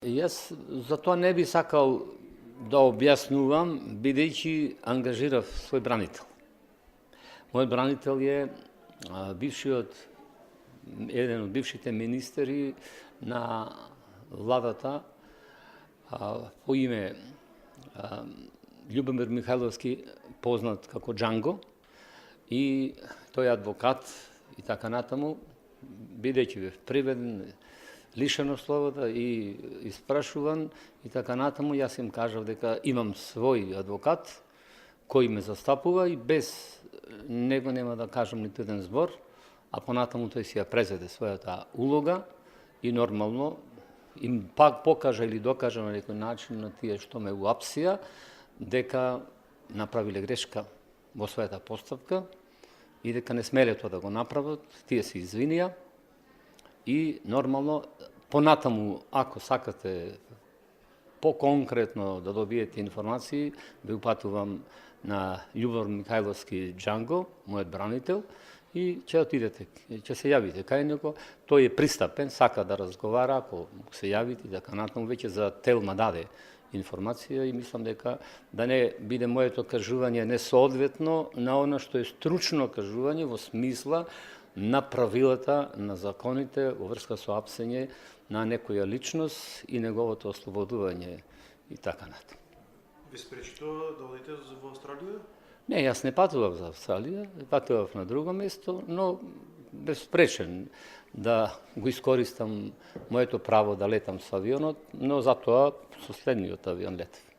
Јас за тоа не би сакал да објаснувам, бидејќи ангажирав свој бранител. Мојот бранител е еден од бившите министри на владата по име Љубомир Михајловски, познат како Джанго, и тој е адвокат и така натаму, бидејќи бев приведен, лишен од слобода и испрашуван и така натаму, јас им кажав дека имам свој адвокат кој ме застапува и без него нема да кажам ниту еден збор, а понатаму тој си ја презеде својата улога и нормално им пак покажа или докажа на некој начин на тие што ме уапсија дека направиле грешка во својата постапка и дека не смеле тоа да го направат, тие се извинија и нормално понатаму, ако сакате поконкретно да добиете информации, ви упатувам на Љубомир Михајловски Джанго, мојот бранител, и ќе отидете, ќе се јавите кај него. Тој е пристапен, сака да разговара, ако се јавите, дека натаму веќе за Телма даде информација и мислам дека да не биде моето кажување несоодветно на она што е стручно кажување во смисла на правилата, на законите во врска со апсење на некоја личност и неговото ослободување и така натаму. Ви спречи тоа да одите во Австралија? Не, јас не патував за Австралија, патував на друго место, но бев спречен да го искористам моето право да летам со авионот, но затоа со следниот авион летав.